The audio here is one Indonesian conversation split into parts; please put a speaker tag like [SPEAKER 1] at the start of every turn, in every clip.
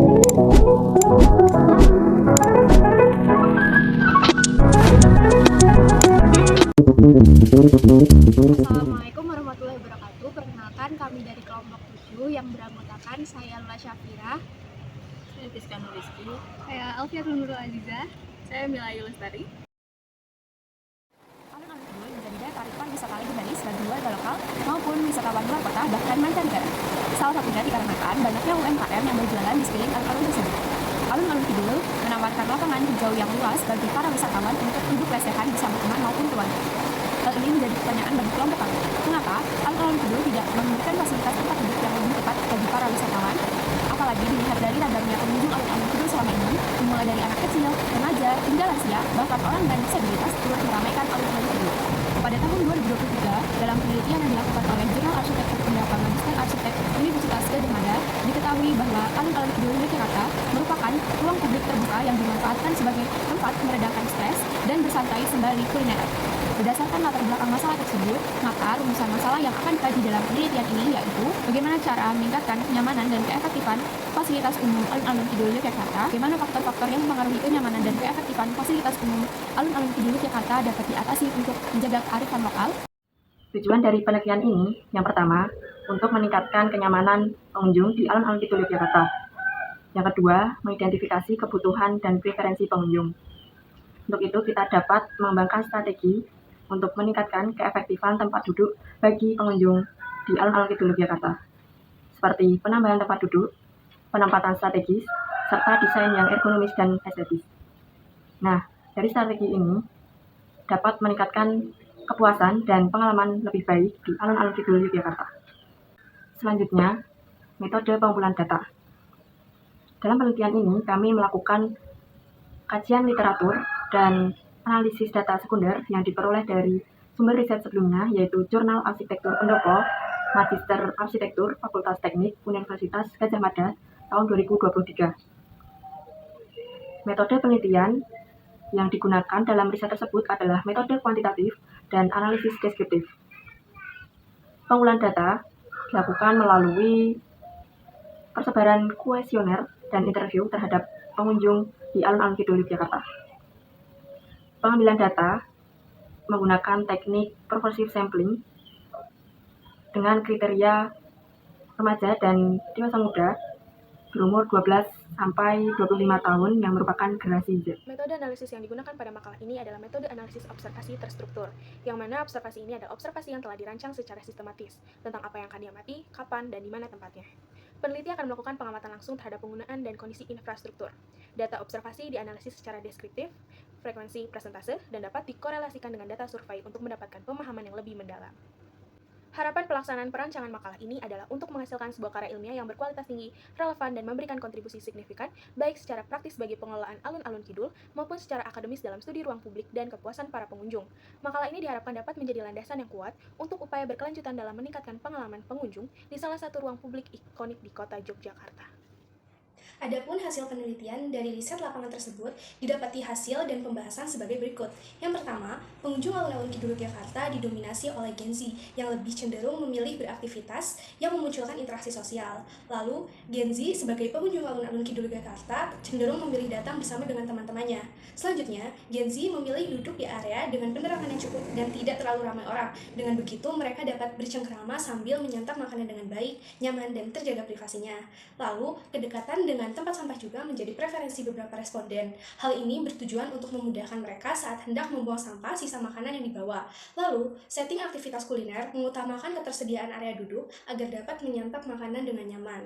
[SPEAKER 1] Assalamualaikum warahmatullahi wabarakatuh. Perkenalkan, kami dari kelompok 7 yang beranggotakan saya Lula Syafira,
[SPEAKER 2] Saya Fiska Nuriski.
[SPEAKER 3] Saya Alfiat Nurul Aziza.
[SPEAKER 2] Saya Mila Yulestari.
[SPEAKER 4] Alun-alun Kidul menjadi daya tarik pariwisata legendaris bagi warga lokal maupun wisatawan luar kota bahkan mancanegara. Salah satunya dikarenakan banyaknya UMKM yang berjualan di sekeliling alun-alun tersebut. Alun-alun Kidul menawarkan lapangan hijau yang luas bagi para wisatawan untuk duduk lesehan bersama teman maupun keluarga. Hal ini menjadi pertanyaan bagi kelompok kami. Mengapa alun-alun Kidul tidak memberikan fasilitas tempat duduk yang lebih tepat bagi para wisatawan? Apalagi dilihat dari ragamnya pengunjung alun-alun Kidul selama ini, dimulai dari anak kecil, remaja, hingga lansia, bahkan orang dengan disabilitas turut meramaikan alun-alun Kidul. Pada tahun 2023, dalam penelitian yang dilakukan oleh Jurnal Arsitektur Pendapat Magister Arsitek Universitas Gadjah Mada, diketahui bahwa alun-alun Kidul Yogyakarta merupakan ruang publik terbuka yang dimanfaatkan sebagai tempat meredakan stres dan bersantai sembari kuliner. Berdasarkan latar belakang masalah tersebut, maka rumusan masalah yang akan dikaji dalam penelitian ini yaitu bagaimana cara meningkatkan kenyamanan dan keefektifan fasilitas umum alun-alun Kidul Yogyakarta, bagaimana faktor-faktor yang mempengaruhi kenyamanan dan keefektifan fasilitas umum alun-alun Kidul Yogyakarta dapat diatasi untuk menjaga kearifan lokal.
[SPEAKER 5] Tujuan dari penelitian ini, yang pertama, untuk meningkatkan kenyamanan pengunjung di alun-alun Kidul Yogyakarta. Yang kedua, mengidentifikasi kebutuhan dan preferensi pengunjung. Untuk itu, kita dapat mengembangkan strategi untuk meningkatkan keefektifan tempat duduk bagi pengunjung di alun-alun Kidul Yogyakarta, seperti penambahan tempat duduk, penempatan strategis, serta desain yang ergonomis dan estetis. Nah, dari strategi ini dapat meningkatkan kepuasan dan pengalaman lebih baik di alun-alun Kidul Yogyakarta. Selanjutnya, metode pengumpulan data. Dalam penelitian ini, kami melakukan kajian literatur dan analisis data sekunder yang diperoleh dari sumber riset sebelumnya, yaitu Jurnal Arsitektur Pendopo, Magister Arsitektur, Fakultas Teknik, Universitas Gadjah Mada, tahun 2023. Metode penelitian yang digunakan dalam riset tersebut adalah metode kuantitatif dan analisis deskriptif. Pengumpulan data dilakukan melalui persebaran kuesioner dan interview terhadap pengunjung di alun-alun Kidul Yogyakarta. Pengambilan data menggunakan teknik progressive sampling dengan kriteria remaja dan dewasa muda berumur 12 sampai 25 tahun yang merupakan generasi Z.
[SPEAKER 1] Metode analisis yang digunakan pada makalah ini adalah metode analisis observasi terstruktur, yang mana observasi ini adalah observasi yang telah dirancang secara sistematis tentang apa yang akan diamati, kapan, dan di mana tempatnya. Peneliti akan melakukan pengamatan langsung terhadap penggunaan dan kondisi infrastruktur. Data observasi dianalisis secara deskriptif, frekuensi, presentase, dan dapat dikorelasikan dengan data survei untuk mendapatkan pemahaman yang lebih mendalam. Harapan pelaksanaan perancangan makalah ini adalah untuk menghasilkan sebuah karya ilmiah yang berkualitas tinggi, relevan, dan memberikan kontribusi signifikan, baik secara praktis bagi pengelolaan alun-alun Kidul, maupun secara akademis dalam studi ruang publik dan kepuasan para pengunjung. Makalah ini diharapkan dapat menjadi landasan yang kuat untuk upaya berkelanjutan dalam meningkatkan pengalaman pengunjung di salah satu ruang publik ikonik di kota Yogyakarta.
[SPEAKER 6] Adapun hasil penelitian dari riset lapangan tersebut didapati hasil dan pembahasan sebagai berikut. Yang pertama, pengunjung alun-alun Kidul Yogyakarta didominasi oleh Gen Z yang lebih cenderung memilih beraktivitas yang memunculkan interaksi sosial. Lalu, Gen Z sebagai pengunjung alun-alun Kidul Yogyakarta cenderung memilih datang bersama dengan teman-temannya. Selanjutnya, Gen Z memilih duduk di area dengan penerangan yang cukup dan tidak terlalu ramai orang. Dengan begitu, mereka dapat bercengkrama sambil menyantap makanan dengan baik, nyaman, dan terjaga privasinya. Lalu, kedekatan dengan tempat sampah juga menjadi preferensi beberapa responden. Hal ini bertujuan untuk memudahkan mereka saat hendak membuang sampah sisa makanan yang dibawa. Lalu, setting aktivitas kuliner mengutamakan ketersediaan area duduk agar dapat menyantap makanan dengan nyaman.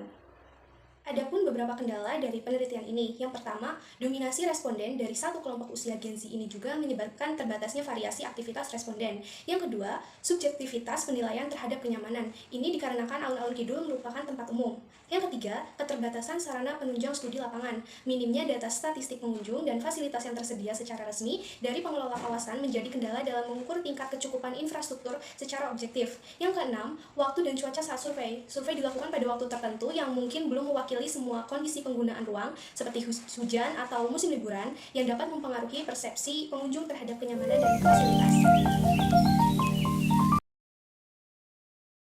[SPEAKER 6] Adapun beberapa kendala dari penelitian ini. Yang pertama, dominasi responden dari satu kelompok usia Gen Z ini juga menyebabkan terbatasnya variasi aktivitas responden. Yang kedua, subjektivitas penilaian terhadap kenyamanan. Ini dikarenakan alun-alun Kidul merupakan tempat umum. Yang ketiga, keterbatasan sarana penunjang studi lapangan. Minimnya data statistik pengunjung dan fasilitas yang tersedia secara resmi dari pengelola kawasan menjadi kendala dalam mengukur tingkat kecukupan infrastruktur secara objektif. Yang keenam, waktu dan cuaca saat survei. Survei dilakukan pada waktu tertentu yang mungkin belum mewakili semua kondisi penggunaan ruang seperti hujan atau musim liburan yang dapat mempengaruhi persepsi pengunjung terhadap kenyamanan dan fasilitas.